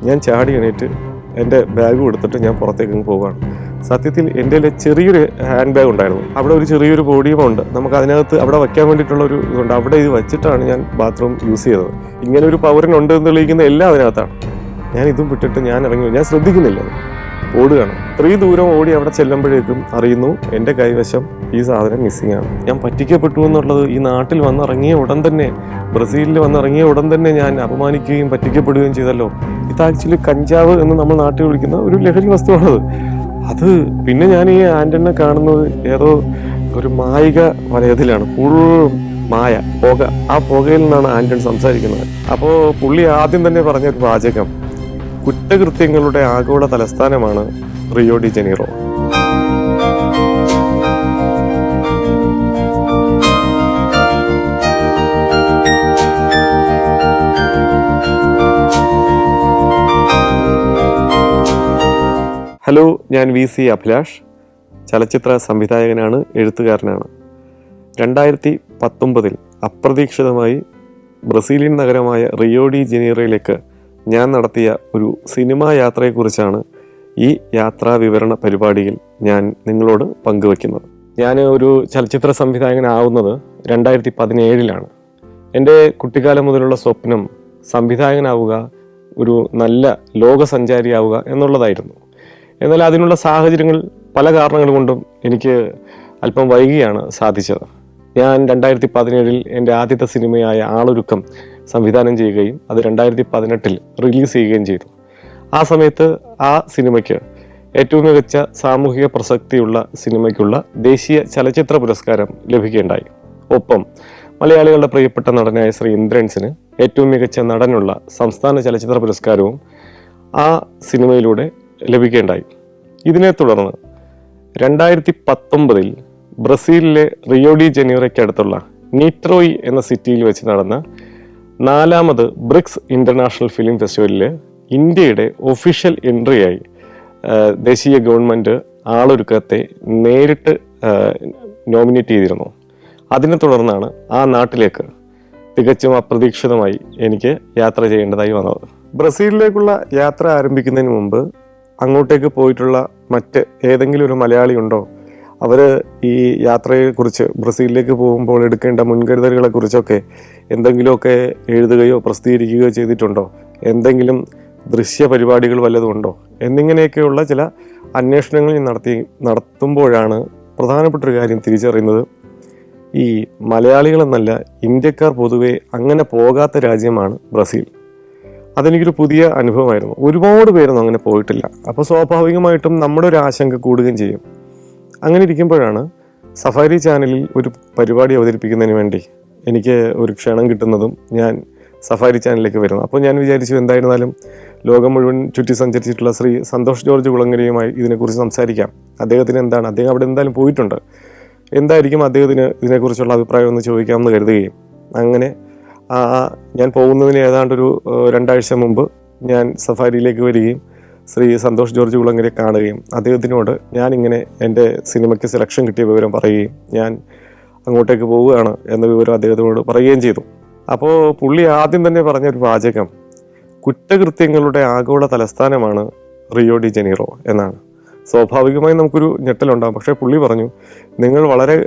ഞാൻ ചാടി എണീറ്റ് എൻ്റെ ബാഗ് കൊടുത്തിട്ട് ഞാൻ പുറത്തേക്ക് പോവുകയാണ്. സത്യത്തിൽ എൻ്റെ ചെറിയൊരു ഹാൻഡ് ബാഗ് ഉണ്ടായിരുന്നു. അവിടെ ഒരു ചെറിയൊരു പോഡിയമുണ്ട്, നമുക്ക് അതിനകത്ത് അവിടെ വയ്ക്കാൻ വേണ്ടിയിട്ടുള്ള ഒരു ഇതുണ്ട്. അവിടെ ഇത് വെച്ചിട്ടാണ് ഞാൻ ബാത്റൂം യൂസ് ചെയ്തത്. ഇങ്ങനെ ഒരു പൗരനുണ്ട് എന്ന് തെളിയിക്കുന്ന എല്ലാം അതിനകത്താണ്. ഞാൻ ഇതും വിട്ടിട്ട് ഞാൻ ഇറങ്ങി, ഞാൻ ശ്രദ്ധിക്കുന്നില്ല, ഓടുകയാണ്. ഇത്രയും ദൂരം ഓടി അവിടെ ചെല്ലുമ്പോഴേക്കും അറിയുന്നു എൻ്റെ കൈവശം ഈ സാധനം മിസ്സിംഗ് ആണ്. ഞാൻ പറ്റിക്കപ്പെട്ടു എന്നുള്ളത് ഈ നാട്ടിൽ വന്നിറങ്ങിയ ഉടൻ തന്നെ, ബ്രസീലിൽ വന്നിറങ്ങിയ ഉടൻ തന്നെ ഞാൻ അപമാനിക്കുകയും പറ്റിക്കപ്പെടുകയും ചെയ്തല്ലോ. ഇത് ആക്ച്വലി കഞ്ചാവ് എന്ന് നമ്മൾ നാട്ടിൽ വിളിക്കുന്ന ഒരു ലഹരി വസ്തുവാണത്. അത് പിന്നെ ഞാൻ ഈ ആൻ്റണിനെ കാണുന്നത് ഏതോ ഒരു മായിക വലയത്തിലാണ്, ഫുള്ളും മായ പുക. ആ പുകയിൽ നിന്നാണ് ആൻ്റൺ സംസാരിക്കുന്നത്. അപ്പോൾ പുള്ളി ആദ്യം തന്നെ പറഞ്ഞൊരു വാചകം, കുറ്റകൃത്യങ്ങളുടെ ആഗോള തലസ്ഥാനമാണ് റിയോ ഡി ജനീറോ. ഹലോ, ഞാൻ VC അഭിലാഷ്, ചലച്ചിത്ര സംവിധായകനാണ്, എഴുത്തുകാരനാണ്. 2019 അപ്രതീക്ഷിതമായി ബ്രസീലിയൻ നഗരമായ റിയോ ഡി ജനീറോയിലേക്ക് ഞാൻ നടത്തിയ ഒരു സിനിമാ യാത്രയെക്കുറിച്ചാണ് ഈ യാത്രാ വിവരണ പരിപാടിയിൽ ഞാൻ നിങ്ങളോട് പങ്കുവയ്ക്കുന്നത്. ഞാൻ ഒരു ചലച്ചിത്ര സംവിധായകനാവുന്നത് 2017 എൻ്റെ കുട്ടിക്കാലം മുതലുള്ള സ്വപ്നം സംവിധായകനാവുക, ഒരു നല്ല ലോകസഞ്ചാരിയാവുക എന്നുള്ളതായിരുന്നു. എന്നാൽ അതിനുള്ള സാഹചര്യങ്ങൾ പല കാരണങ്ങൾ കൊണ്ടും എനിക്ക് അല്പം വൈകിയാണ് സാധിച്ചത്. ഞാൻ 2017 എൻ്റെ ആദ്യത്തെ സിനിമയായ ആളൊരുക്കം സംവിധാനം ചെയ്യുകയും അത് 2018 റിലീസ് ചെയ്യുകയും ചെയ്തു. ആ സമയത്ത് ആ സിനിമയ്ക്ക് ഏറ്റവും മികച്ച സാമൂഹിക പ്രസക്തിയുള്ള സിനിമയ്ക്കുള്ള ദേശീയ ചലച്ചിത്ര പുരസ്കാരം ലഭിക്കുകയുണ്ടായി. ഒപ്പം മലയാളികളുടെ പ്രിയപ്പെട്ട നടനായ ശ്രീ ഇന്ദ്രൻസിന് ഏറ്റവും മികച്ച നടനുള്ള സംസ്ഥാന ചലച്ചിത്ര പുരസ്കാരവും ആ സിനിമയിലൂടെ ലഭിക്കുകയുണ്ടായി. ഇതിനെ തുടർന്ന് 2019 ബ്രസീലിലെ റിയോ ഡി ജനീറോയ്ക്കടുത്തുള്ള നീട്രോയി എന്ന സിറ്റിയിൽ വെച്ച് നടന്ന 4ാമത് ബ്രിക്സ് ഇന്റർനാഷണൽ ഫിലിം ഫെസ്റ്റിവലിൽ ഇന്ത്യയുടെ ഒഫീഷ്യൽ എൻട്രിയായി ദേശീയ ഗവൺമെൻറ് ആളൊരുക്കത്തെ നേരിട്ട് നോമിനേറ്റ് ചെയ്തിരുന്നു. അതിനെ തുടർന്നാണ് ആ നാട്ടിലേക്ക് തികച്ചും അപ്രതീക്ഷിതമായി എനിക്ക് യാത്ര ചെയ്യേണ്ടതായി വന്നത്. ബ്രസീലിലേക്കുള്ള യാത്ര ആരംഭിക്കുന്നതിന് മുമ്പ് അങ്ങോട്ടേക്ക് പോയിട്ടുള്ള മറ്റ് ഏതെങ്കിലും ഒരു മലയാളി ഉണ്ടോ, അവർ ഈ യാത്രയെക്കുറിച്ച്, ബ്രസീലിലേക്ക് പോകുമ്പോൾ എടുക്കേണ്ട മുൻകരുതലുകളെ കുറിച്ചൊക്കെ എന്തെങ്കിലുമൊക്കെ എഴുതുകയോ പ്രസിദ്ധീകരിക്കുകയോ ചെയ്തിട്ടുണ്ടോ, എന്തെങ്കിലും ദൃശ്യ പരിപാടികൾ വല്ലതും ഉണ്ടോ എന്നിങ്ങനെയൊക്കെയുള്ള ചില അന്വേഷണങ്ങൾ നടത്തുമ്പോഴാണ് പ്രധാനപ്പെട്ടൊരു കാര്യം തിരിച്ചറിയുന്നത്, ഈ മലയാളികളെന്നല്ല ഇന്ത്യക്കാർ പൊതുവെ അങ്ങനെ പോകാത്ത രാജ്യമാണ് ബ്രസീൽ. അതെനിക്കൊരു പുതിയ അനുഭവമായിരുന്നു. ഒരുപാട് പേരൊന്നും അങ്ങനെ പോയിട്ടില്ല. അപ്പോൾ സ്വാഭാവികമായിട്ടും നമ്മുടെ ഒരു ആശങ്ക കൂടുകയും ചെയ്യും. അങ്ങനെ ഇരിക്കുമ്പോഴാണ് സഫാരി ചാനലിൽ ഒരു പരിപാടി അവതരിപ്പിക്കുന്നതിന് വേണ്ടി എനിക്ക് ഒരു ക്ഷണം കിട്ടുന്നതും ഞാൻ സഫാരി ചാനലിലേക്ക് വരുന്നു. അപ്പോൾ ഞാൻ വിചാരിച്ചു, എന്തായിരുന്നാലും ലോകം മുഴുവൻ ചുറ്റി സഞ്ചരിച്ചിട്ടുള്ള ശ്രീ സന്തോഷ് ജോർജ് കുളങ്ങരയുമായി ഇതിനെക്കുറിച്ച് സംസാരിക്കാം. അദ്ദേഹം അവിടെ എന്തായാലും പോയിട്ടുണ്ട്, എന്തായിരിക്കും അദ്ദേഹത്തിന് ഇതിനെക്കുറിച്ചുള്ള അഭിപ്രായം എന്ന് ചോദിക്കാമെന്ന് കരുതുകയും, അങ്ങനെ ഞാൻ പോകുന്നതിന് ഏതാണ്ടൊരു 2 ആഴ്ച മുമ്പ് ഞാൻ സഫാരിയിലേക്ക് വരികയും ശ്രീ സന്തോഷ് ജോർജ് കുളങ്ങരെ കാണുകയും അദ്ദേഹത്തിനോട് ഞാനിങ്ങനെ എൻ്റെ സിനിമയ്ക്ക് സെലക്ഷൻ കിട്ടിയ വിവരം പറയുകയും ഞാൻ അങ്ങോട്ടേക്ക് പോവുകയാണ് എന്ന വിവരം അദ്ദേഹത്തിനോട് പറയുകയും ചെയ്തു. അപ്പോൾ പുള്ളി ആദ്യം തന്നെ പറഞ്ഞൊരു വാചകം, കുറ്റകൃത്യങ്ങളുടെ ആഗോള തലസ്ഥാനമാണ് റിയോ ഡി ജനീറോ എന്നാണ്. സ്വാഭാവികമായി നമുക്കൊരു ഞെട്ടലുണ്ടാകും. പക്ഷേ പുള്ളി പറഞ്ഞു, നിങ്ങൾ വളരെ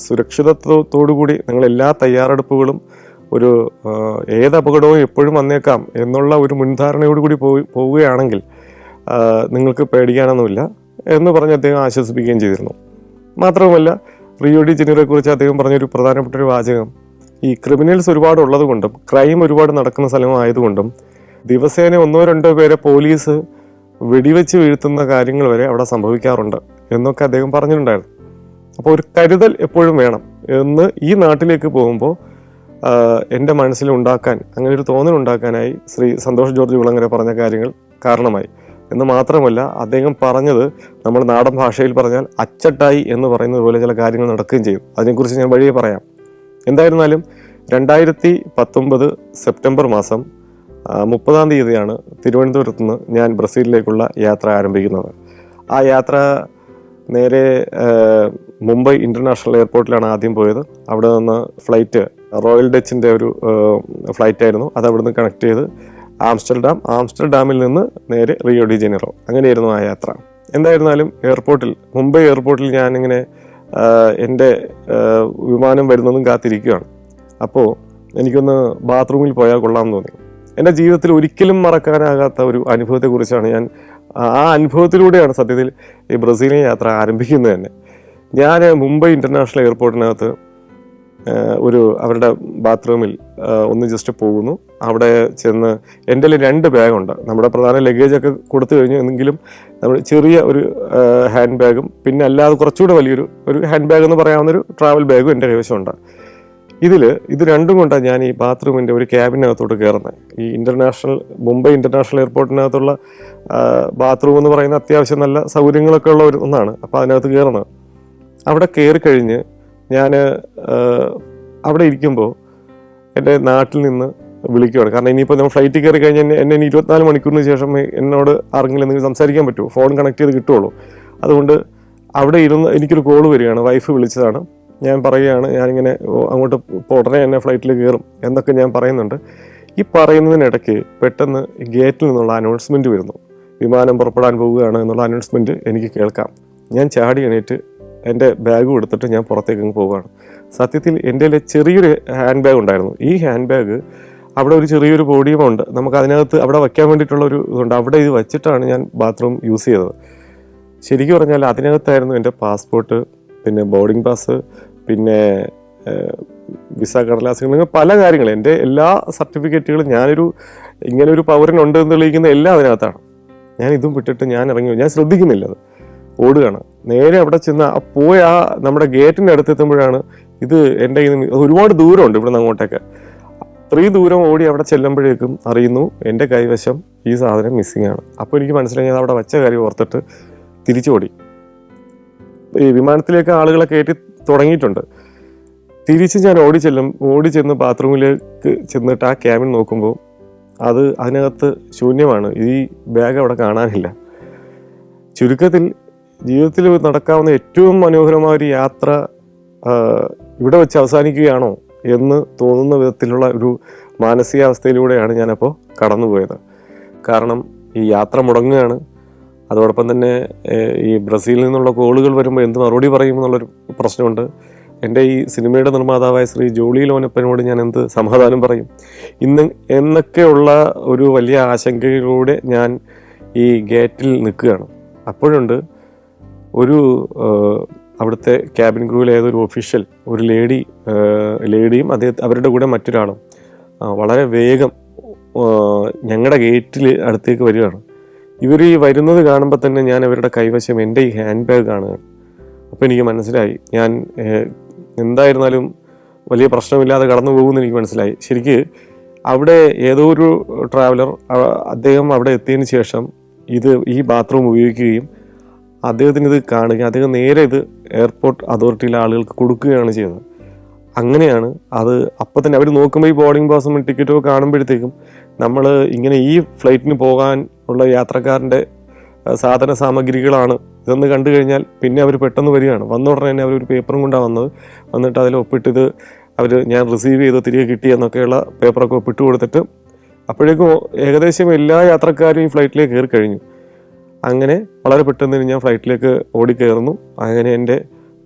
സുരക്ഷിതത്വത്തോടുകൂടി നിങ്ങൾ എല്ലാ തയ്യാറെടുപ്പുകളും, ഒരു ഏത് അപകടവും എപ്പോഴും വന്നേക്കാം എന്നുള്ള ഒരു മുൻധാരണയോടുകൂടി പോവുകയാണെങ്കിൽ നിങ്ങൾക്ക് പേടിക്കാനൊന്നുമില്ല എന്ന് പറഞ്ഞ് അദ്ദേഹം ആശ്വസിപ്പിക്കുകയും ചെയ്തിരുന്നു. മാത്രവുമല്ല, റിയോ ഡി ജനീറോയെക്കുറിച്ച് അദ്ദേഹം പറഞ്ഞൊരു പ്രധാനപ്പെട്ട ഒരു വാചകം, ഈ ക്രിമിനൽസ് ഒരുപാട് ഉള്ളത് കൊണ്ടും ക്രൈം ഒരുപാട് നടക്കുന്ന സ്ഥലമായതുകൊണ്ടും ദിവസേന 1-2 പേരെ പോലീസ് വെടിവെച്ച് വീഴ്ത്തുന്ന കാര്യങ്ങൾ വരെ അവിടെ സംഭവിക്കാറുണ്ട് എന്നൊക്കെ അദ്ദേഹം പറഞ്ഞിട്ടുണ്ടായിരുന്നു. അപ്പോൾ ഒരു കരുതൽ എപ്പോഴും വേണം എന്ന് ഈ നാട്ടിലേക്ക് പോകുമ്പോൾ എൻ്റെ മനസ്സിലുണ്ടാക്കാൻ, അങ്ങനെ ഒരു തോന്നലുണ്ടാക്കാനായി ശ്രീ സന്തോഷ് ജോർജ് കുളങ്ങര പറഞ്ഞ കാര്യങ്ങൾ കാരണമായി. എന്ന് മാത്രമല്ല, അദ്ദേഹം പറഞ്ഞത് നമ്മുടെ നാടൻ ഭാഷയിൽ പറഞ്ഞാൽ അച്ചട്ടായി എന്ന് പറയുന്നത് പോലെ ചില കാര്യങ്ങൾ നടക്കുകയും ചെയ്തു. അതിനെക്കുറിച്ച് ഞാൻ വഴിയെ പറയാം. എന്തായിരുന്നാലും 2019 സെപ്റ്റംബർ മാസം 30-ാം തീയതിയാണ് തിരുവനന്തപുരത്ത് നിന്ന് ഞാൻ ബ്രസീലിലേക്കുള്ള യാത്ര ആരംഭിക്കുന്നത്. ആ യാത്ര നേരെ മുംബൈ ഇൻ്റർനാഷണൽ എയർപോർട്ടിലാണ് ആദ്യം പോയത്. അവിടെ നിന്ന് ഫ്ലൈറ്റ് റോയൽ ഡച്ചിൻ്റെ ഒരു ഫ്ലൈറ്റായിരുന്നു. അത് അവിടെ നിന്ന് കണക്ട് ചെയ്ത് ആംസ്റ്റർഡാമിൽ നിന്ന് നേരെ റിയോ ഡി ജനീറോ. അങ്ങനെയായിരുന്നു ആ യാത്ര. എന്തായിരുന്നാലും മുംബൈ എയർപോർട്ടിൽ ഞാനിങ്ങനെ എൻ്റെ വിമാനം വരുന്നതും കാത്തിരിക്കുകയാണ്. അപ്പോൾ എനിക്കൊന്ന് ബാത്റൂമിൽ പോയാൽ കൊള്ളാമെന്ന് തോന്നി. എൻ്റെ ജീവിതത്തിൽ ഒരിക്കലും മറക്കാനാകാത്ത ഒരു അനുഭവത്തെക്കുറിച്ചാണ് ആ അനുഭവത്തിലൂടെയാണ് സത്യത്തിൽ ഈ ബ്രസീലിയൻ യാത്ര ആരംഭിക്കുന്നത് തന്നെ. ഞാൻ മുംബൈ ഇൻ്റർനാഷണൽ എയർപോർട്ടിനകത്ത് അവരുടെ ബാത്റൂമിൽ ഒന്ന് ജസ്റ്റ് പോകുന്നു. അവിടെ ചെന്ന് എൻ്റെ 2 ബാഗുണ്ട്. നമ്മുടെ പ്രധാന ലഗേജൊക്കെ കൊടുത്തു കഴിഞ്ഞു. എന്നെങ്കിലും നമ്മൾ ചെറിയ ഒരു ഹാൻഡ് ബാഗും പിന്നെ അല്ലാതെ കുറച്ചുകൂടെ വലിയൊരു ഹാൻഡ് ബാഗ് എന്ന് പറയാവുന്നൊരു ട്രാവൽ ബാഗും എൻ്റെ കൈവശമുണ്ട്. ഇത് രണ്ടും കൊണ്ടാണ് ഞാൻ ഈ ബാത്റൂമിൻ്റെ ഒരു ക്യാബിനകത്തോട്ട് കയറുന്നത്. ഈ മുംബൈ ഇൻ്റർനാഷണൽ എയർപോർട്ടിനകത്തുള്ള ബാത്റൂം എന്ന് പറയുന്ന അത്യാവശ്യം നല്ല സൗകര്യങ്ങളൊക്കെ ഉള്ള ഒന്നാണ്. അപ്പോൾ അതിനകത്ത് കയറുന്നത്. അവിടെ കയറി കഴിഞ്ഞ് ഞാൻ അവിടെ ഇരിക്കുമ്പോൾ എൻ്റെ നാട്ടിൽ നിന്ന് വിളിക്കുകയാണ്. കാരണം ഇനിയിപ്പോൾ നമ്മൾ ഫ്ലൈറ്റിൽ കയറി കഴിഞ്ഞാൽ എന്നെ 24 മണിക്കൂറിന് ശേഷം എന്നോട് ആരെങ്കിലും എന്തെങ്കിലും സംസാരിക്കാൻ പറ്റുമോ, ഫോൺ കണക്ട് ചെയ്ത് കിട്ടുള്ളൂ. അതുകൊണ്ട് അവിടെ ഇരുന്ന് എനിക്കൊരു കോൾ വരികയാണ്. വൈഫ് വിളിച്ചതാണ്. ഞാൻ പറയുകയാണ്, ഞാനിങ്ങനെ അങ്ങോട്ട് ഉടനെ തന്നെ ഫ്ലൈറ്റിൽ കയറും എന്നൊക്കെ ഞാൻ പറയുന്നുണ്ട്. ഈ പറയുന്നതിനിടയ്ക്ക് പെട്ടെന്ന് ഗേറ്റിൽ നിന്നുള്ള അനൗൺസ്മെൻറ്റ് വരുന്നു. വിമാനം പുറപ്പെടാൻ പോവുകയാണ് എന്നുള്ള അനൗൺസ്മെൻറ്റ് എനിക്ക് കേൾക്കാം. ഞാൻ ചാടി എണീറ്റ് എൻ്റെ ബാഗും എടുത്തിട്ട് ഞാൻ പുറത്തേക്ക് പോവുകയാണ്. സത്യത്തിൽ എൻ്റെ ചെറിയൊരു ഹാൻഡ് ബാഗ് ഉണ്ടായിരുന്നു. ഈ ഹാൻഡ് ബാഗ് അവിടെ ഒരു ചെറിയൊരു പോഡിയമുണ്ട്, നമുക്ക് അതിനകത്ത് അവിടെ വയ്ക്കാൻ വേണ്ടിയിട്ടുള്ള ഒരു ഇതുണ്ട്. അവിടെ ഇത് വെച്ചിട്ടാണ് ഞാൻ ബാത്റൂം യൂസ് ചെയ്തത്. ശരിക്കും പറഞ്ഞാൽ അതിനകത്തായിരുന്നു എൻ്റെ പാസ്പോർട്ട്, പിന്നെ ബോർഡിംഗ് പാസ്, പിന്നെ വിസ കടലാസുകൾ, അങ്ങനെ പല കാര്യങ്ങളും. എൻ്റെ എല്ലാ സർട്ടിഫിക്കറ്റുകളും ഇങ്ങനൊരു പൗരനുണ്ട് എന്ന് തെളിയിക്കുന്ന എല്ലാം അതിനകത്താണ്. ഞാൻ ഇതും വിട്ടിട്ട് ഞാൻ ഇറങ്ങി. ഞാൻ ശ്രദ്ധിക്കുന്നില്ല, അത് ഓടുകയാണ്. നേരെ അവിടെ ചെന്ന് നമ്മുടെ ഗേറ്റിൻ്റെ അടുത്തെത്തുമ്പോഴാണ് ഇത് എൻ്റെ ഒരുപാട് ദൂരമുണ്ട് ഇവിടെ നിന്ന് അങ്ങോട്ടേക്ക്. അത്രയും ദൂരം ഓടി അവിടെ ചെല്ലുമ്പോഴേക്കും അറിയുന്നു എൻ്റെ കൈവശം ഈ സാധനം മിസ്സിംഗ് ആണ്. അപ്പോൾ എനിക്ക് മനസ്സിലായി അവിടെ വെച്ച കാര്യം ഓർത്തിട്ട് തിരിച്ചോടി. ഈ വിമാനത്തിലേക്ക് ആളുകളെ കയറ്റി തുടങ്ങിയിട്ടുണ്ട്. തിരിച്ച് ഞാൻ ഓടി ചെന്ന് ബാത്റൂമിലേക്ക് ചെന്നിട്ട് ആ ക്യാബിൻ നോക്കുമ്പോൾ അതിനകത്ത് ശൂന്യമാണ്. ഈ ബാഗ് അവിടെ കാണാനില്ല. ചുരുക്കത്തിൽ ജീവിതത്തിൽ നടക്കാവുന്ന ഏറ്റവും മനോഹരമായ ഒരു യാത്ര ഇവിടെ വെച്ച് അവസാനിക്കുകയാണോ എന്ന് തോന്നുന്ന വിധത്തിലുള്ള ഒരു മാനസികാവസ്ഥയിലൂടെയാണ് ഞാനപ്പോൾ കടന്നുപോയത്. കാരണം ഈ യാത്ര മുടങ്ങുകയാണ്. അതോടൊപ്പം തന്നെ ഈ ബ്രസീലിൽ നിന്നുള്ള കോളുകൾ വരുമ്പോൾ എന്ത് മറുപടി പറയും എന്നുള്ളൊരു പ്രശ്നമുണ്ട്. എൻ്റെ ഈ സിനിമയുടെ നിർമ്മാതാവായ ശ്രീ ജോളി ലോനപ്പനോട് ഞാൻ എന്ത് സമാധാനം പറയും എന്നൊക്കെയുള്ള ഒരു വലിയ ആശങ്കയിലൂടെ ഞാൻ ഈ ഗേറ്റിൽ നിൽക്കുകയാണ്. അപ്പോഴുണ്ട് അവിടുത്തെ ക്യാബിൻ ക്രൂവിൽ ഏതൊരു ഒഫീഷ്യൽ, ഒരു ലേഡിയും അവരുടെ കൂടെ മറ്റൊരാളും വളരെ വേഗം ഞങ്ങളുടെ ഗേറ്റിൽ അടുത്തേക്ക് വരികയാണ്. ഇവർ ഈ വരുന്നത് കാണുമ്പോൾ തന്നെ ഞാൻ അവരുടെ കൈവശം എൻ്റെ ഈ ഹാൻഡ് ബാഗ് കാണുകയാണ്. അപ്പോൾ എനിക്ക് മനസ്സിലായി ഞാൻ എന്തായിരുന്നാലും വലിയ പ്രശ്നമില്ലാതെ കടന്നു പോകുമെന്ന് എനിക്ക് മനസ്സിലായി. ശരിക്ക് അവിടെ ഏതോ ഒരു ട്രാവലർ അദ്ദേഹം അവിടെ എത്തിയതിന് ശേഷം ഈ ബാത്റൂം ഉപയോഗിക്കുകയും അദ്ദേഹത്തിന് ഇത് കാണുകയും അദ്ദേഹം നേരെ ഇത് എയർപോർട്ട് അതോറിറ്റിയിലെ ആളുകൾക്ക് കൊടുക്കുകയാണ് ചെയ്തത്. അങ്ങനെയാണ് അത്. അപ്പം തന്നെ അവർ നോക്കുമ്പോൾ ഈ ബോർഡിംഗ് പാസും ടിക്കറ്റോ കാണുമ്പോഴത്തേക്കും നമ്മൾ ഇങ്ങനെ ഈ ഫ്ലൈറ്റിന് പോകാൻ ഉള്ള യാത്രക്കാരൻ്റെ സാധന സാമഗ്രികളാണ് ഇതെന്ന് കണ്ടു കഴിഞ്ഞാൽ പിന്നെ അവർ പെട്ടെന്ന് വരികയാണ്. വന്ന ഉടനെ തന്നെ അവരൊരു പേപ്പറും കൊണ്ടാണ് വന്നിട്ട് അതിൽ ഒപ്പിട്ടിത് ഞാൻ റിസീവ് ചെയ്ത് തിരികെ കിട്ടിയെന്നൊക്കെയുള്ള പേപ്പറൊക്കെ ഒപ്പിട്ട് കൊടുത്തിട്ട് അപ്പോഴേക്കും ഏകദേശം എല്ലാ യാത്രക്കാരും ഈ ഫ്ലൈറ്റിലേക്ക് കയറി കഴിഞ്ഞു. അങ്ങനെ വളരെ പെട്ടെന്ന് ഞാൻ ഫ്ലൈറ്റിലേക്ക് ഓടിക്കയറുന്നു. അങ്ങനെ എൻ്റെ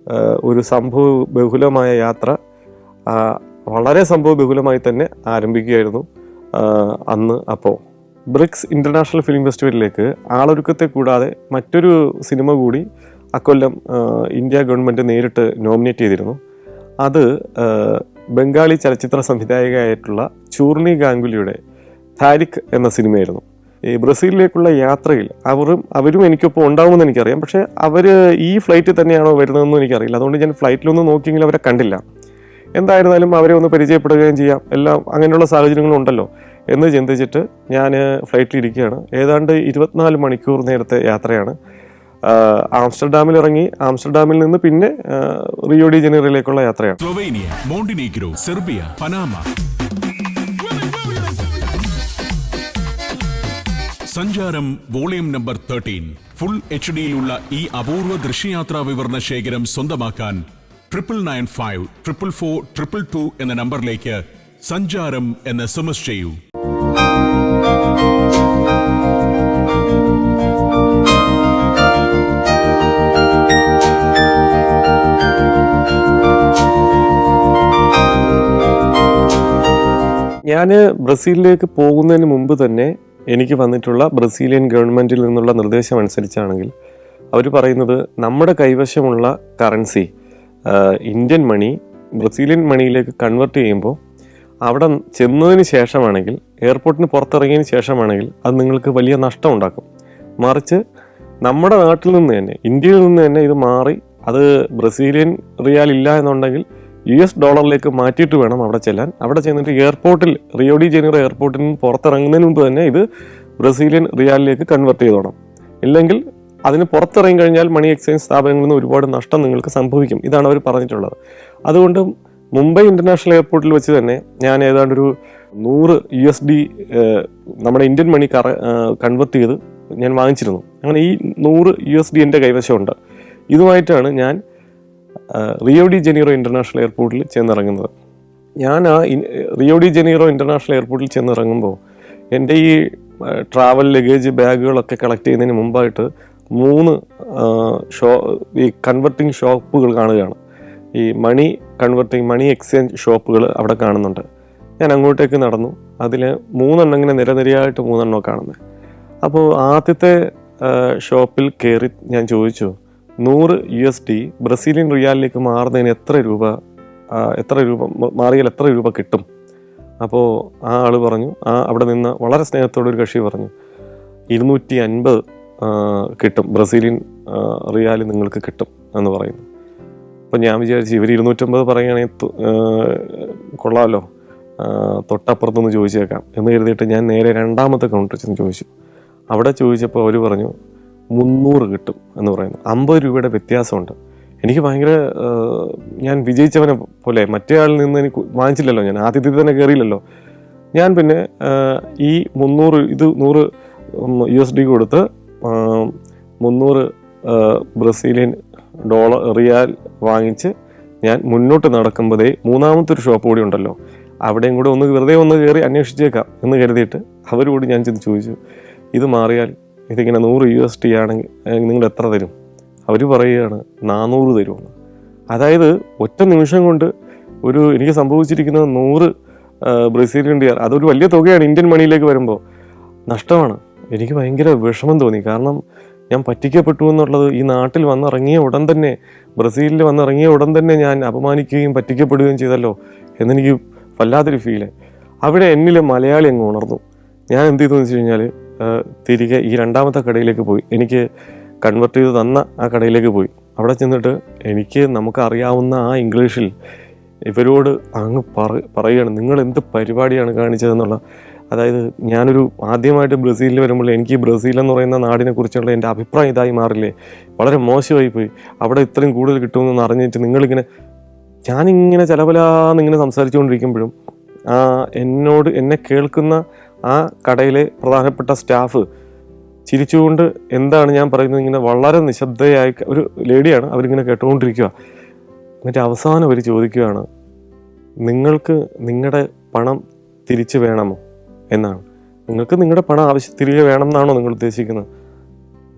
ഒരു സംഭവ ബഹുലമായ യാത്ര വളരെ സംഭവ ബഹുലമായി തന്നെ ആരംഭിക്കുകയായിരുന്നു അന്ന്. അപ്പോൾ ബ്രിക്സ് ഇൻ്റർനാഷണൽ ഫിലിം ഫെസ്റ്റിവലിലേക്ക് ആളൊരുക്കത്തെ കൂടാതെ മറ്റൊരു സിനിമ കൂടി അക്കൊല്ലം ഇന്ത്യ ഗവൺമെൻറ് നേരിട്ട് നോമിനേറ്റ് ചെയ്തിരുന്നു. അത് ബംഗാളി ചലച്ചിത്ര സംവിധായകയായിട്ടുള്ള ചൂർണി ഗാംഗുലിയുടെ താരിഖ് എന്ന സിനിമയായിരുന്നു. ഈ ബ്രസീലിലേക്കുള്ള യാത്രയിൽ അവരും എനിക്കൊപ്പം ഉണ്ടാവുമെന്ന് എനിക്കറിയാം. പക്ഷേ അവർ ഈ ഫ്ലൈറ്റിൽ തന്നെയാണോ വരുന്നതെന്നും എനിക്കറിയില്ല. അതുകൊണ്ട് ഞാൻ ഫ്ലൈറ്റിലൊന്നും നോക്കിയെങ്കിലും അവരെ കണ്ടില്ല. എന്തായിരുന്നാലും അവരെ ഒന്ന് പരിചയപ്പെടുകയും ചെയ്യാം, എല്ലാം അങ്ങനെയുള്ള സാഹചര്യങ്ങളും ഉണ്ടല്ലോ എന്ന് ചിന്തിച്ചിട്ട് ഞാൻ ഫ്ലൈറ്റിലിരിക്കുകയാണ്. ഏതാണ്ട് 24 മണിക്കൂർ നേരത്തെ യാത്രയാണ്. ആംസ്റ്റർഡാമിൽ ഇറങ്ങി ആംസ്റ്റർഡാമിൽ നിന്ന് പിന്നെ റിയോ ഡി ജനീറോയിലേക്കുള്ള യാത്രയാണ്. Slovenia, Montenegro, Serbia, Panama. സഞ്ചാരം വോളിയം നമ്പർ 13 ഫുൾ HDയിലുള്ള ഈ അപൂർവ ദൃശ്യയാത്രാ വിവരണ ശേഖരം സ്വന്തമാക്കാൻ 9955444222 എന്ന നമ്പറിലേക്ക് സഞ്ചാരം എന്ന് SMS ചെയ്യൂ. ഞാൻ ബ്രസീലിലേക്ക് പോകുന്നതിന് മുമ്പ് തന്നെ എനിക്ക് വന്നിട്ടുള്ള ബ്രസീലിയൻ ഗവൺമെൻറ്റിൽ നിന്നുള്ള നിർദ്ദേശം അനുസരിച്ചാണെങ്കിൽ അവർ പറയുന്നത് നമ്മുടെ കൈവശമുള്ള കറൻസി ഇന്ത്യൻ മണി ബ്രസീലിയൻ മണിയിലേക്ക് കൺവെർട്ട് ചെയ്യുമ്പോൾ അവിടെ ചെന്നതിന് ശേഷമാണെങ്കിൽ എയർപോർട്ടിന് പുറത്തിറങ്ങിയതിന് ശേഷമാണെങ്കിൽ അത് നിങ്ങൾക്ക് വലിയ നഷ്ടം ഉണ്ടാക്കും. മറിച്ച് നമ്മുടെ നാട്ടിൽ നിന്ന് തന്നെ ഇന്ത്യയിൽ നിന്ന് തന്നെ ഇത് മാറി അത് ബ്രസീലിയൻ റിയാൽ ഇല്ല എന്നുണ്ടെങ്കിൽ $US മാറ്റിയിട്ട് വേണം അവിടെ ചെല്ലാൻ. അവിടെ ചെന്നിട്ട് എയർപോർട്ടിൽ റിയോ ഡി ജനീറോ എയർപോർട്ടിൽ നിന്ന് പുറത്തിറങ്ങുന്നതിന് മുമ്പ് തന്നെ ഇത് ബ്രസീലിയൻ റിയാലിലേക്ക് കൺവെർട്ട് ചെയ്തോണം. ഇല്ലെങ്കിൽ അതിന് പുറത്തിറങ്ങി കഴിഞ്ഞാൽ മണി എക്സ്ചേഞ്ച് സ്ഥാപനങ്ങളിൽ നിന്ന് ഒരുപാട് നഷ്ടം നിങ്ങൾക്ക് സംഭവിക്കും. ഇതാണ് അവർ പറഞ്ഞിട്ടുള്ളത്. അതുകൊണ്ട് മുംബൈ ഇൻ്റർനാഷണൽ എയർപോർട്ടിൽ വെച്ച് തന്നെ ഞാൻ ഏതാണ്ടൊരു $100 നമ്മുടെ ഇന്ത്യൻ മണി കൺവെർട്ട് ചെയ്ത് ഞാൻ വാങ്ങിച്ചിരുന്നു. അങ്ങനെ ഈ $100 എൻ്റെ കൈവശമുണ്ട്. ഇതുമായിട്ടാണ് ഞാൻ റിയോ ഡി ജനീറോ ഇൻ്റർനാഷണൽ എയർപോർട്ടിൽ ചെന്നിറങ്ങുന്നത്. ഞാൻ ആ റിയോ ഡി ജനീറോ ഇൻ്റർനാഷണൽ എയർപോർട്ടിൽ ചെന്നിറങ്ങുമ്പോൾ എൻ്റെ ഈ ട്രാവൽ ലഗേജ് ബാഗുകളൊക്കെ കളക്ട് ചെയ്യുന്നതിന് മുമ്പായിട്ട് 3 ഈ കൺവെർട്ടിങ് ഷോപ്പുകൾ കാണുകയാണ്. ഈ മണി എക്സ്ചേഞ്ച് ഷോപ്പുകൾ അവിടെ കാണുന്നുണ്ട്. ഞാൻ അങ്ങോട്ടേക്ക് നടന്നു. അതിൽ 3 ഇങ്ങനെ നിരനിരയായിട്ട് 3 കാണുന്നത്. അപ്പോൾ ആദ്യത്തെ ഷോപ്പിൽ കയറി ഞാൻ ചോദിച്ചു, $100 ബ്രസീലിയൻ റിയാലിലേക്ക് മാറുന്നതിന് എത്ര രൂപ മാറിയാൽ എത്ര രൂപ കിട്ടും? അപ്പോൾ ആ ആൾ പറഞ്ഞു, അവിടെ നിന്ന് വളരെ സ്നേഹത്തോടൊരു കക്ഷി പറഞ്ഞു, 250 കിട്ടും, ബ്രസീലിയൻ റിയാൽ നിങ്ങൾക്ക് കിട്ടും എന്ന് പറയുന്നു. അപ്പം ഞാൻ വിചാരിച്ചു ഇവർ 250 പറയുകയാണെങ്കിൽ കൊള്ളാമല്ലോ, തൊട്ടപ്പുറത്തൊന്ന് ചോദിച്ചേക്കാം എന്ന് കരുതിയിട്ട് ഞാൻ നേരെ രണ്ടാമത്തെ കൗണ്ടറിൽ ചെന്ന് ചോദിച്ചു. അവിടെ ചോദിച്ചപ്പോൾ അവർ പറഞ്ഞു 300 കിട്ടും എന്ന് പറയുന്നു. 50 രൂപയുടെ വ്യത്യാസമുണ്ട്. എനിക്ക് ഭയങ്കര ഞാൻ വിജയിച്ചവനെ പോലെ, മറ്റേ ആളിൽ നിന്ന് എനിക്ക് വാങ്ങിച്ചില്ലല്ലോ, ഞാൻ ആദ്യത്തിൽ തന്നെ കയറിയില്ലല്ലോ. ഞാൻ പിന്നെ ഈ 100 കൊടുത്ത് 300 ബ്രസീലിയൻ റിയാൽ വാങ്ങിച്ച് ഞാൻ മുന്നോട്ട് നടക്കുമ്പോഴേ മൂന്നാമത്തെ ഒരു ഷോപ്പ് കൂടി ഉണ്ടല്ലോ, അവിടെയും കൂടെ വെറുതെ ഒന്ന് കയറി അന്വേഷിച്ചേക്കാം എന്ന് കരുതിയിട്ട് അവരോട് ഞാൻ ചെന്ന് ചോദിച്ചു, ഇത് മാറിയാൽ ഇതിങ്ങനെ $100 ആണെങ്കിൽ നിങ്ങൾ എത്ര തരും? അവർ പറയുകയാണ് 400 തരുമെന്ന്. അതായത് ഒറ്റ നിമിഷം കൊണ്ട് എനിക്ക് സംഭവിച്ചിരിക്കുന്നത് 100 ബ്രസീലിയൻ റിയാൽ, അതൊരു വലിയ തുകയാണ് ഇന്ത്യൻ മണിയിലേക്ക് വരുമ്പോൾ. നഷ്ടമാണ്. എനിക്ക് ഭയങ്കര വിഷമം തോന്നി. കാരണം ഞാൻ പറ്റിക്കപ്പെട്ടു എന്നുള്ളത് ഈ നാട്ടിൽ വന്നിറങ്ങിയ ഉടൻ തന്നെ, ബ്രസീലിൽ വന്നിറങ്ങിയ ഉടൻ തന്നെ ഞാൻ അപമാനിക്കുകയും പറ്റിക്കപ്പെടുകയും ചെയ്തല്ലോ എന്നെനിക്ക് വല്ലാത്തൊരു ഫീല്. അവിടെ എന്നിലെ മലയാളി അങ്ങ് ഉണർന്നു. ഞാൻ എന്ത് ചെയ്തു എന്ന് വെച്ച് കഴിഞ്ഞാൽ തിരികെ ഈ രണ്ടാമത്തെ കടയിലേക്ക് പോയി. എനിക്ക് കൺവെർട്ട് ചെയ്ത് തന്ന ആ കടയിലേക്ക് പോയി. അവിടെ ചെന്നിട്ട് നമുക്ക് അറിയാവുന്ന ആ ഇംഗ്ലീഷിൽ ഇവരോട് അങ്ങ് പറയുകയാണ്, നിങ്ങൾ എന്ത് പരിപാടിയാണ് കാണിച്ചതെന്നുള്ള. അതായത് ഞാനൊരു ആദ്യമായിട്ട് ബ്രസീലിൽ വരുമ്പോൾ എനിക്ക് ബ്രസീൽ എന്ന് പറയുന്ന നാടിനെ കുറിച്ചുള്ള എൻ്റെ അഭിപ്രായം ഇതായി മാറില്ലേ, വളരെ മോശമായി പോയി. അവിടെ ഇത്രയും കൂടുതൽ കിട്ടുമെന്ന് അറിഞ്ഞിട്ട് ഞാനിങ്ങനെ ചലപലാന്നിങ്ങനെ സംസാരിച്ചുകൊണ്ടിരിക്കുമ്പോഴും എന്നെ കേൾക്കുന്ന ആ കടയിലെ പ്രധാനപ്പെട്ട സ്റ്റാഫ് ചിരിച്ചുകൊണ്ട് എന്താണ് ഞാൻ പറയുന്നത് ഇങ്ങനെ വളരെ നിശബ്ദയായി ഒരു ലേഡിയാണ്, അവരിങ്ങനെ കേട്ടുകൊണ്ടിരിക്കുക. എന്നിട്ട് അവസാനം അവർ ചോദിക്കുകയാണ്, നിങ്ങൾക്ക് നിങ്ങളുടെ പണം തിരിച്ചു വേണമോ എന്നാണ്. നിങ്ങൾക്ക് നിങ്ങളുടെ പണം തിരികെ വേണം എന്നാണോ നിങ്ങൾ ഉദ്ദേശിക്കുന്നത്?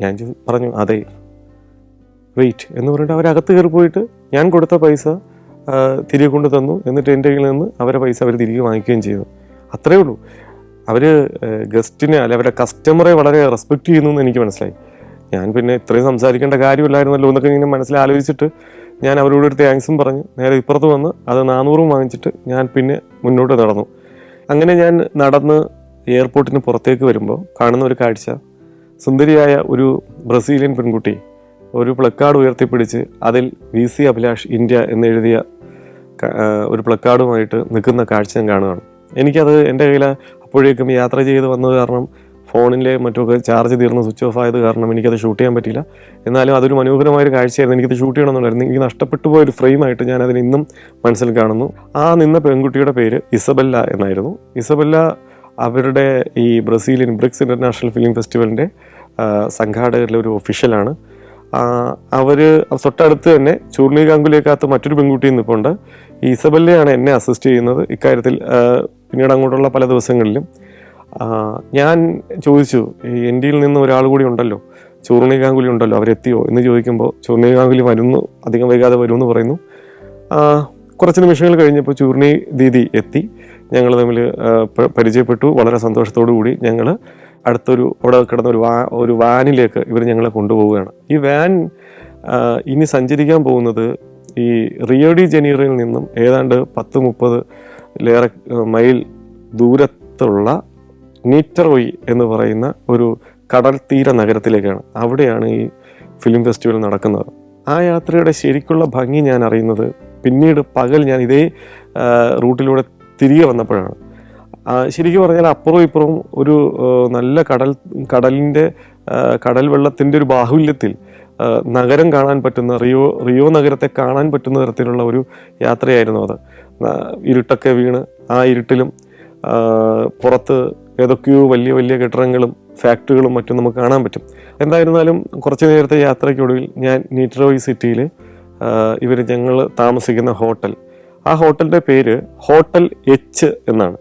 ഞാൻ പറഞ്ഞു അതെ. വെയിറ്റ് എന്ന് പറഞ്ഞിട്ട് അവരകത്ത് കയറി പോയിട്ട് ഞാൻ കൊടുത്ത പൈസ തിരികെ കൊണ്ട് തന്നു. എന്നിട്ട് എൻ്റെ കയ്യിൽ നിന്ന് അവരുടെ പൈസ അവർ തിരികെ വാങ്ങിക്കുകയും ചെയ്തു. അത്രയേ ഉള്ളൂ. അവർ ഗസ്റ്റിനെ അവരുടെ കസ്റ്റമറെ വളരെ റെസ്പെക്റ്റ് ചെയ്യുന്നു എന്ന് എനിക്ക് മനസ്സിലായി. ഞാൻ പിന്നെ ഇത്രയും സംസാരിക്കേണ്ട കാര്യമില്ലായിരുന്നല്ലോ എന്നൊക്കെ ഇങ്ങനെ മനസ്സിലാലോചിച്ചിട്ട് ഞാൻ അവരോട് ഒരു താങ്ക്സും പറഞ്ഞ് നേരെ ഇപ്പുറത്ത് വന്ന് അത് 400 വാങ്ങിച്ചിട്ട് ഞാൻ പിന്നെ മുന്നോട്ട് നടന്നു. അങ്ങനെ ഞാൻ നടന്ന് എയർപോർട്ടിന് പുറത്തേക്ക് വരുമ്പോൾ കാണുന്ന ഒരു കാഴ്ച, സുന്ദരിയായ ഒരു ബ്രസീലിയൻ പെൺകുട്ടി ഒരു പ്ലക്കാർഡ് ഉയർത്തിപ്പിടിച്ച് അതിൽ VC അഭിലാഷ് ഇന്ത്യ എന്നെഴുതിയ ഒരു പ്ലക്കാർഡുമായിട്ട് നിൽക്കുന്ന കാഴ്ച ഞാൻ കാണുകയാണ്. എനിക്കത് എൻ്റെ കയ്യിൽ അപ്പോഴേക്കും യാത്ര ചെയ്ത് വന്നത് കാരണം ഫോണിലെ മറ്റൊക്കെ ചാർജ് തീർന്ന് സ്വിച്ച് ഓഫ് ആയത് കാരണം എനിക്കത് ഷൂട്ട് ചെയ്യാൻ പറ്റിയില്ല. എന്നാലും അതൊരു മനോഹരമായൊരു കാഴ്ചയായിരുന്നു. എനിക്കത് ഷൂട്ട് ചെയ്യണമെന്നുണ്ടായിരുന്നു. എനിക്ക് നഷ്ടപ്പെട്ടു പോയൊരു ഫ്രെയിമായിട്ട് ഞാൻ അതിന് ഇന്നും മനസ്സിൽ കാണുന്നു. ആ നിന്ന പെൺകുട്ടിയുടെ പേര് ഇസബെല്ല എന്നായിരുന്നു. ഇസബെല്ല അവരുടെ ഈ ബ്രസീലിയൻ ബ്രിക്സ് ഇൻ്റർനാഷണൽ ഫിലിം ഫെസ്റ്റിവലിൻ്റെ സംഘാടകരിലെ ഒരു ഒഫീഷ്യലാണ്. അവർ തൊട്ടടുത്ത് തന്നെ ചൂർണി ഗാംഗുലിയെക്കാത്ത മറ്റൊരു പെൺകുട്ടി നിൽപ്പുണ്ട്. ഈ ഇസബെല്ലയാണ് എന്നെ അസിസ്റ്റ് ചെയ്യുന്നത് ഇക്കാര്യത്തിൽ. പിന്നീട് അങ്ങോട്ടുള്ള പല ദിവസങ്ങളിലും ഞാൻ ചോദിച്ചു, ഇന്ത്യയിൽ നിന്ന് ഒരാൾ കൂടി ഉണ്ടല്ലോ, ചൂർണി ഗാംഗുലി ഉണ്ടല്ലോ, അവരെത്തിയോ എന്ന് ചോദിക്കുമ്പോൾ ചൂർണി ഗാംഗുലി വരുന്നു, അധികം വൈകാതെ വരുമെന്ന് പറയുന്നു. കുറച്ച് നിമിഷങ്ങൾ കഴിഞ്ഞപ്പോൾ ചൂർണി ദീദി എത്തി. ഞങ്ങൾ തമ്മിൽ പരിചയപ്പെട്ടു. വളരെ സന്തോഷത്തോടു കൂടി ഞങ്ങൾ അവിടെ കിടന്ന ഒരു വാനിലേക്ക് ഇവർ ഞങ്ങളെ കൊണ്ടുപോവുകയാണ്. ഈ വാൻ ഇനി സഞ്ചരിക്കാൻ പോകുന്നത് ഈ റിയോ ഡി ജനീറോയിൽ നിന്നും ഏതാണ്ട് 10-30 മൈൽ ദൂരത്തുള്ള നീറ്ററോയി എന്ന് പറയുന്ന ഒരു കടൽ തീര നഗരത്തിലേക്കാണ്. അവിടെയാണ് ഈ ഫിലിം ഫെസ്റ്റിവൽ നടക്കുന്നത്. ആ യാത്രയുടെ ശരിക്കുള്ള ഭംഗി ഞാൻ അറിയുന്നത് പിന്നീട് പകൽ ഞാൻ ഇതേ റൂട്ടിലൂടെ തിരികെ വന്നപ്പോഴാണ്. ശരിക്കും പറഞ്ഞാൽ അപ്പുറവും ഇപ്പുറവും ഒരു നല്ല കടൽ വെള്ളത്തിൻ്റെ ഒരു ബാഹുല്യത്തിൽ നഗരം കാണാൻ പറ്റുന്ന റിയോ നഗരത്തെ കാണാൻ പറ്റുന്ന തരത്തിലുള്ള ഒരു യാത്രയായിരുന്നു അത്. ഇരുട്ടൊക്കെ വീണ് ആ ഇരുട്ടിലും പുറത്ത് ഏതൊക്കെയോ വലിയ വലിയ കെട്ടിടങ്ങളും ഫാക്ടറികളും മറ്റും നമുക്ക് കാണാൻ പറ്റും. എന്തായിരുന്നാലും കുറച്ച് നേരത്തെ യാത്രയ്ക്കൊടുവിൽ ഞാൻ നീറ്ററോയി സിറ്റിയിൽ ഞങ്ങൾ താമസിക്കുന്ന ആ ഹോട്ടലിൻ്റെ പേര് ഹോട്ടൽ എച്ച് എന്നാണ്.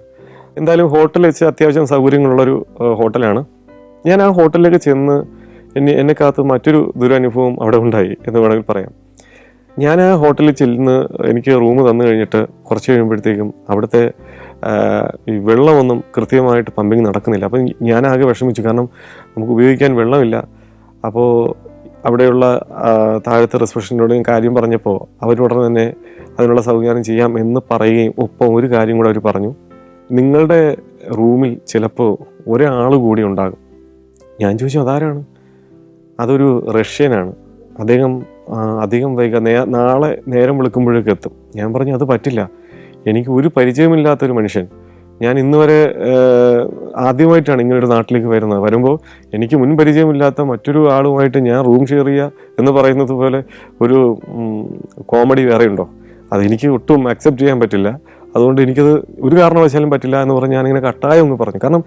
എന്തായാലും ഹോട്ടൽ എച്ച് അത്യാവശ്യം സൗകര്യങ്ങളുള്ളൊരു ഹോട്ടലാണ്. ഞാൻ ആ ഹോട്ടലിലേക്ക് ചെന്ന് എന്നെ കാത്ത് മറ്റൊരു ദുരനുഭവം അവിടെ ഉണ്ടായി എന്ന് വേണമെങ്കിൽ പറയാം. ഞാൻ ആ ഹോട്ടലിൽ ചെല്ലുന്ന എനിക്ക് റൂം തന്നു കഴിഞ്ഞിട്ട് കുറച്ച് കഴിയുമ്പോഴത്തേക്കും അവിടുത്തെ ഈ വെള്ളമൊന്നും കൃത്യമായിട്ട് പമ്പിങ് നടക്കുന്നില്ല. അപ്പം ഞാൻ ആകെ വിഷമിച്ചു, കാരണം നമുക്ക് ഉപയോഗിക്കാൻ വെള്ളമില്ല. അപ്പോൾ അവിടെയുള്ള താഴത്തെ റിസപ്ഷനോട് കാര്യം പറഞ്ഞപ്പോൾ അവരോടനെ തന്നെ അതിനുള്ള സൗകര്യം ചെയ്യാം എന്ന് പറയുകയും ഒപ്പം ഒരു കാര്യം കൂടെ അവർ പറഞ്ഞു, നിങ്ങളുടെ റൂമിൽ ചിലപ്പോൾ ഒരാൾ കൂടി ഉണ്ടാകും. ഞാൻ ചോദിച്ചു അതാരാണ്? അതൊരു റഷ്യനാണ്, അദ്ദേഹം അധികം നാളെ നേരം വെളുക്കുമ്പോഴേക്ക് എത്തും. ഞാൻ പറഞ്ഞു അത് പറ്റില്ല, എനിക്ക് ഒരു പരിചയമില്ലാത്തൊരു മനുഷ്യൻ, ഞാൻ ഇന്ന് വരെ ആദ്യമായിട്ടാണ് ഇങ്ങനൊരു നാട്ടിലേക്ക് വരുമ്പോൾ എനിക്ക് മുൻ പരിചയമില്ലാത്ത മറ്റൊരു ആളുമായിട്ട് ഞാൻ റൂം ഷെയർ ചെയ്യുക എന്ന് പറയുന്നത് പോലെ ഒരു കോമഡി വേറെ ഉണ്ടോ? അതെനിക്ക് ഒട്ടും അക്സെപ്റ്റ് ചെയ്യാൻ പറ്റില്ല. അതുകൊണ്ട് എനിക്കത് ഒരു കാരണവശാലും പറ്റില്ല എന്ന് പറഞ്ഞ് ഞാനിങ്ങനെ കട്ടായം അങ്ങ് പറഞ്ഞു. കാരണം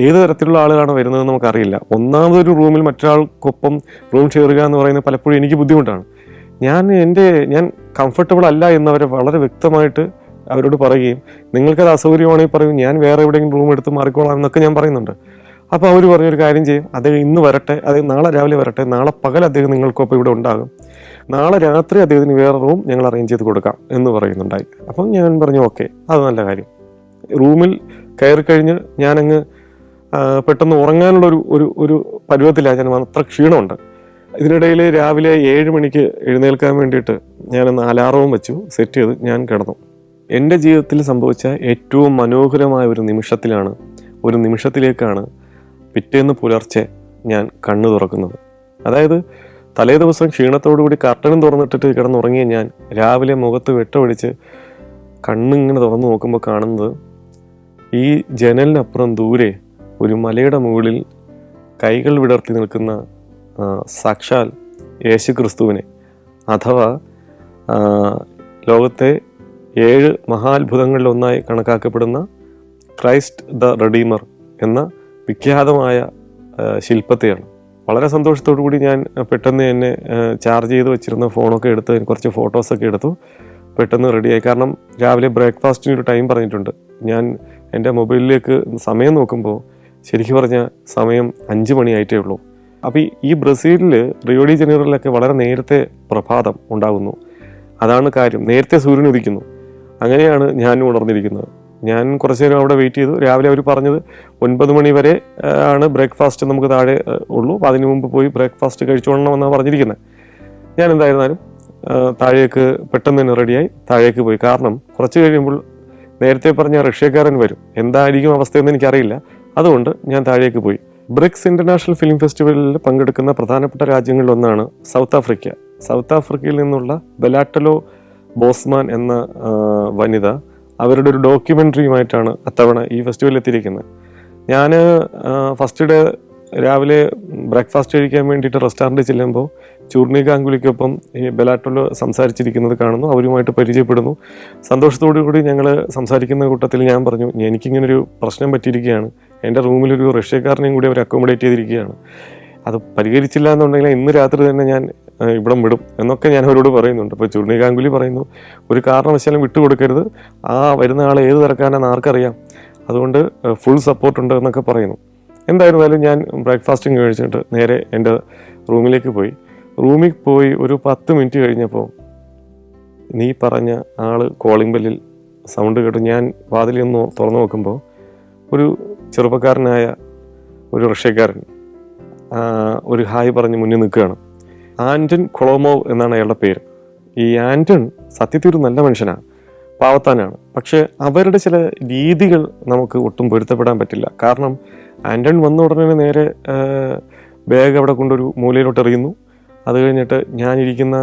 ഏത് തരത്തിലുള്ള ആളുകളാണ് വരുന്നതെന്ന് നമുക്കറിയില്ല. ഒന്നാമതൊരു റൂമിൽ മറ്റൊരാൾക്കൊപ്പം റൂം ഷെയർ ചെയ്യുക എന്ന് പറയുന്നത് പലപ്പോഴും എനിക്ക് ബുദ്ധിമുട്ടാണ്. ഞാൻ കംഫർട്ടബിൾ അല്ല എന്നവരെ വളരെ വ്യക്തമായിട്ട് അവരോട് പറയുകയും നിങ്ങൾക്കത് അസൗകര്യമാണെങ്കിൽ പറയും, ഞാൻ വേറെ എവിടെയെങ്കിലും റൂം എടുത്ത് മാറിക്കോളാം എന്നൊക്കെ ഞാൻ പറയുന്നുണ്ട്. അപ്പോൾ അവർ പറഞ്ഞൊരു കാര്യം ചെയ്യും, അദ്ദേഹം ഇന്ന് വരട്ടെ, അദ്ദേഹം നാളെ രാവിലെ വരട്ടെ, നാളെ പകൽ അദ്ദേഹം നിങ്ങൾക്കൊപ്പം ഇവിടെ ഉണ്ടാകും, നാളെ രാത്രി അദ്ദേഹത്തിന് വേറെ റൂം ഞങ്ങൾ അറേഞ്ച് ചെയ്ത് കൊടുക്കാം എന്ന് പറയുന്നുണ്ടായി. അപ്പം ഞാൻ പറഞ്ഞു ഓക്കെ, അത് നല്ല കാര്യം. റൂമിൽ കയറി കഴിഞ്ഞ് ഞാനങ്ങ് പെട്ടെന്ന് ഉറങ്ങാനുള്ള ഒരു പരുവത്തിലാണ്. ഞാൻ അത്ര ക്ഷീണമുണ്ട്. ഇതിനിടയിൽ രാവിലെ 7 മണിക്ക് എഴുന്നേൽക്കാൻ വേണ്ടിയിട്ട് ഞാനൊന്ന് അലാറവും വെച്ചു, സെറ്റ് ചെയ്ത് ഞാൻ കിടന്നു. എൻ്റെ ജീവിതത്തിൽ സംഭവിച്ച ഏറ്റവും മനോഹരമായ ഒരു നിമിഷത്തിലേക്കാണ് പിറ്റേന്ന് പുലർച്ചെ ഞാൻ കണ്ണു തുറക്കുന്നത്. അതായത് തലേ ദിവസം ക്ഷീണത്തോടുകൂടി കർട്ടനും തുറന്നിട്ടിട്ട് കിടന്നുറങ്ങിയ ഞാൻ രാവിലെ മുഖത്ത് വെട്ടമടിച്ച് കണ്ണിങ്ങനെ തുറന്നു നോക്കുമ്പോൾ കാണുന്നത് ഈ ജനലിനപ്പുറം ദൂരെ ഒരു മലയുടെ മുകളിൽ കൈകൾ വിടർത്തി നിൽക്കുന്ന സാക്ഷാൽ യേശുക്രിസ്തുവിനെ, അഥവാ ലോകത്തെ 7 മഹാത്ഭുതങ്ങളിലൊന്നായി കണക്കാക്കപ്പെടുന്ന ക്രൈസ്റ്റ് ദ റെഡീമർ എന്ന വിഖ്യാതമായ ശില്പത്തെയാണ്. വളരെ സന്തോഷത്തോടു കൂടി ഞാൻ പെട്ടെന്ന് എന്നെ ചാർജ് ചെയ്ത് വെച്ചിരുന്ന ഫോണൊക്കെ എടുത്ത് കുറച്ച് ഫോട്ടോസൊക്കെ എടുത്തു, പെട്ടെന്ന് റെഡിയായി. കാരണം രാവിലെ ബ്രേക്ക്ഫാസ്റ്റിനൊരു ടൈം പറഞ്ഞിട്ടുണ്ട്. ഞാൻ എൻ്റെ മൊബൈലിലേക്ക് സമയം നോക്കുമ്പോൾ ശരിക്കും പറഞ്ഞാൽ സമയം 5 മണിയായിട്ടേ ഉള്ളൂ. അപ്പോൾ ഈ ബ്രസീലിൽ റിയോ ഡി ജനീറോയിലൊക്കെ വളരെ നേരത്തെ പ്രഭാതം ഉണ്ടാകുന്നു. അതാണ് കാര്യം, നേരത്തെ സൂര്യൻ ഉദിക്കുന്നു. അങ്ങനെയാണ് ഞാനും ഉണർന്നിരിക്കുന്നത്. ഞാൻ കുറച്ച് നേരം അവിടെ വെയിറ്റ് ചെയ്തു. രാവിലെ അവർ പറഞ്ഞത് 9 മണി വരെ ആണ് ബ്രേക്ക്ഫാസ്റ്റ് നമുക്ക് താഴെ ഉള്ളൂ, അപ്പോൾ അതിന് മുമ്പ് പോയി ബ്രേക്ക്ഫാസ്റ്റ് കഴിച്ചോളണമെന്നാണ് പറഞ്ഞിരിക്കുന്നത്. ഞാൻ എന്തായിരുന്നാലും താഴേക്ക് പെട്ടെന്ന് തന്നെ റെഡിയായി താഴേക്ക് പോയി. കാരണം കുറച്ച് കഴിയുമ്പോൾ നേരത്തെ പറഞ്ഞ റഷ്യക്കാരൻ വരും, എന്തായിരിക്കും അവസ്ഥയെന്ന് എനിക്കറിയില്ല. അതുകൊണ്ട് ഞാൻ താഴേക്ക് പോയി. ബ്രിക്സ് ഇന്റർനാഷണൽ ഫിലിം ഫെസ്റ്റിവലിൽ പങ്കെടുക്കുന്ന പ്രധാനപ്പെട്ട രാജ്യങ്ങളിലൊന്നാണ് സൗത്ത് ആഫ്രിക്ക. സൗത്ത് ആഫ്രിക്കയിൽ നിന്നുള്ള ബെലാറ്റലോ ബോസ്മാൻ എന്ന വനിത അവരുടെ ഒരു ഡോക്യുമെൻ്ററിയുമായിട്ടാണ് അത്തവണ ഈ ഫെസ്റ്റിവലിൽ എത്തിയിരിക്കുന്നത്. ഞാൻ ഫസ്റ്റ് ഡേ രാവിലെ ബ്രേക്ക്ഫാസ്റ്റ് കഴിക്കാൻ വേണ്ടിയിട്ട് റെസ്റ്റോറൻറ്റിൽ ചെല്ലുമ്പോൾ ചൂർണി ഗാംഗുലിക്കൊപ്പം ഈ ബെലാറ്റലോ സംസാരിച്ചിരിക്കുന്നത് കാണുന്നു, അവരുമായിട്ട് പരിചയപ്പെടുന്നു. സന്തോഷത്തോടു കൂടി ഞങ്ങൾ സംസാരിക്കുന്ന കൂട്ടത്തിൽ ഞാൻ പറഞ്ഞു, എനിക്കിങ്ങനൊരു പ്രശ്നം പറ്റിയിരിക്കുകയാണ്, എൻ്റെ റൂമിലൊരു റഷ്യക്കാരനെയും കൂടി അവർ അക്കോമഡേറ്റ് ചെയ്തിരിക്കുകയാണ്, അത് പരിഹരിച്ചില്ല എന്നുണ്ടെങ്കിൽ ഇന്ന് രാത്രി തന്നെ ഞാൻ ഇവിടം വിടും എന്നൊക്കെ ഞാൻ അവരോട് പറയുന്നുണ്ട്. അപ്പോൾ ചൂർണി ഗാംഗുലി പറയുന്നു, ഒരു കാരണവശാലും വിട്ടുകൊടുക്കരുത്, ആ വരുന്ന ആളെ ഏത് തിരക്കാനാണെന്ന് ആർക്കറിയാം, അതുകൊണ്ട് ഫുൾ സപ്പോർട്ടുണ്ട് എന്നൊക്കെ പറയുന്നു. എന്തായിരുന്നാലും ഞാൻ ബ്രേക്ക്ഫാസ്റ്റും കഴിച്ചിട്ട് നേരെ എൻ്റെ റൂമിലേക്ക് പോയി. റൂമിൽ പോയി ഒരു 10 മിനിറ്റ് കഴിഞ്ഞപ്പോൾ നീ പറഞ്ഞ ആൾ കോളിംഗ് ബെല്ലിൽ സൗണ്ട് കേട്ടു. ഞാൻ വാതിലൊന്ന് തുറന്നു നോക്കുമ്പോൾ ഒരു ചെറുപ്പക്കാരനായ ഒരു റഷ്യക്കാരൻ ഒരു ഹായ് പറഞ്ഞ് മുന്നിൽ നിൽക്കുകയാണ്. ആന്റൺ കൊളോമോവ് എന്നാണ് അയാളുടെ പേര്. ഈ ആന്റൺ സത്യത്തിൽ ഒരു നല്ല മനുഷ്യനാണ്, പാവത്താനാണ്. പക്ഷെ അവരുടെ ചില രീതികൾ നമുക്ക് ഒട്ടും പൊരുത്തപ്പെടാൻ പറ്റില്ല. കാരണം ആന്റൺ വന്ന ഉടനെ നേരെ ബാഗ് അവിടെ കൊണ്ടൊരു മൂലയിലോട്ട് എറിയുന്നു. അത് കഴിഞ്ഞിട്ട് ഞാനിരിക്കുന്ന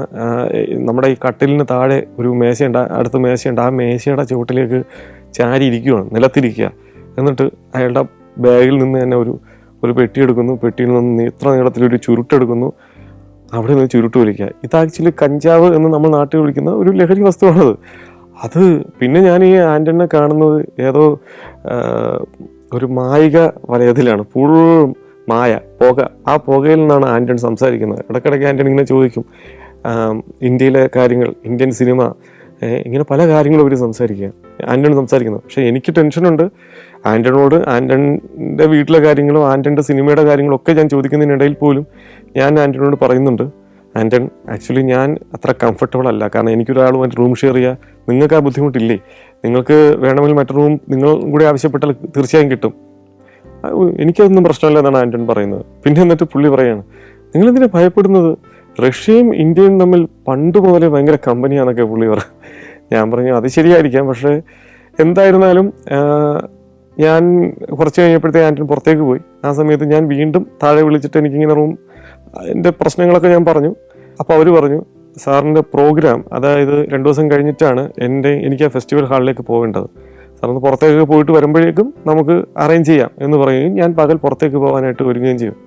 നമ്മുടെ ഈ കട്ടിലിന് താഴെ ഒരു മേശയുണ്ട്, അടുത്ത മേശയുണ്ട്. ആ മേശയുടെ ചുവട്ടിലേക്ക് ചാരി ഇരിക്കുകയാണ്, നിലത്തിരിക്കുക. എന്നിട്ട് അയാളുടെ ബാഗിൽ നിന്ന് തന്നെ ഒരു പെട്ടി എടുക്കുന്നു. പെട്ടിയിൽ നിന്ന് ഇത്ര നീളത്തിലൊരു ചുരുട്ടെടുക്കുന്നു. അവിടെ നിന്ന് ചുരുട്ട് വലിക്കുക. ഇത് ആക്ച്വലി കഞ്ചാവ് എന്ന് നമ്മൾ നാട്ടിൽ വിളിക്കുന്ന ഒരു ലഹരി വസ്തുവാണത്. അത് പിന്നെ ഞാൻ ഈ ആന്റണിനെ കാണുന്നത് ഏതോ ഒരു മായിക വലയത്തിലാണ്. ഫുൾ മായ പുക. ആ പുകയിൽ നിന്നാണ് ആന്റൺ സംസാരിക്കുന്നത്. ഇടയ്ക്കിടയ്ക്ക് ആന്റൺ ഇങ്ങനെ ചോദിക്കും ഇന്ത്യയിലെ കാര്യങ്ങൾ, ഇന്ത്യൻ സിനിമ, ഇങ്ങനെ പല കാര്യങ്ങളും അവർ ആന്റൺ സംസാരിക്കുന്നത്. പക്ഷെ എനിക്ക് ടെൻഷനുണ്ട് ആന്റണിനോട്. ആന്റണിൻ്റെ വീട്ടിലെ കാര്യങ്ങളും ആന്റണിൻ്റെ സിനിമയുടെ കാര്യങ്ങളും ഒക്കെ ഞാൻ ചോദിക്കുന്നതിനിടയിൽ പോലും ഞാൻ ആന്റണിനോട് പറയുന്നുണ്ട്, ആന്റൺ ആക്ച്വലി ഞാൻ അത്ര കംഫർട്ടബിൾ അല്ല. കാരണം എനിക്കൊരാളുമായിട്ട് റൂം ഷെയർ ചെയ്യുക, നിങ്ങൾക്ക് ആ ബുദ്ധിമുട്ടില്ലേ? നിങ്ങൾക്ക് വേണമെങ്കിൽ മറ്റൊരു റൂം നിങ്ങൾ കൂടി ആവശ്യപ്പെട്ടാൽ തീർച്ചയായും കിട്ടും. എനിക്കതൊന്നും പ്രശ്നമില്ല എന്നാണ് ആന്റൺ പറയുന്നത്. പിന്നെ എന്നിട്ട് പുള്ളി പറയാണ്, നിങ്ങളെന്തിനാ ഭയപ്പെടുന്നത്? റഷ്യയും ഇന്ത്യയും തമ്മിൽ പണ്ട് മുതലേ ഭയങ്കര കമ്പനിയാണെന്നൊക്കെ പുള്ളി പറയും. ഞാൻ പറഞ്ഞു അത് ശരിയായിരിക്കാം, പക്ഷേ എന്തായിരുന്നാലും ഞാൻ കുറച്ച് കഴിഞ്ഞപ്പോഴത്തേക്ക് ആന്റൺ പുറത്തേക്ക് പോയി. ആ സമയത്ത് ഞാൻ വീണ്ടും താഴെ വിളിച്ചിട്ട് എനിക്കിങ്ങനെ എൻ്റെ പ്രശ്നങ്ങളൊക്കെ ഞാൻ പറഞ്ഞു. അപ്പോൾ അവർ പറഞ്ഞു, സാറിൻ്റെ പ്രോഗ്രാം, അതായത് 2 ദിവസം കഴിഞ്ഞിട്ടാണ് എനിക്ക് ആ ഫെസ്റ്റിവൽ ഹാളിലേക്ക് പോകേണ്ടത്. സാറിന് പുറത്തേക്ക് പോയിട്ട് വരുമ്പോഴേക്കും നമുക്ക് അറേഞ്ച് ചെയ്യാം എന്ന് പറയുകയും ഞാൻ പകൽ പുറത്തേക്ക് പോകാനായിട്ട് ഒരുങ്ങുകയും ചെയ്യും.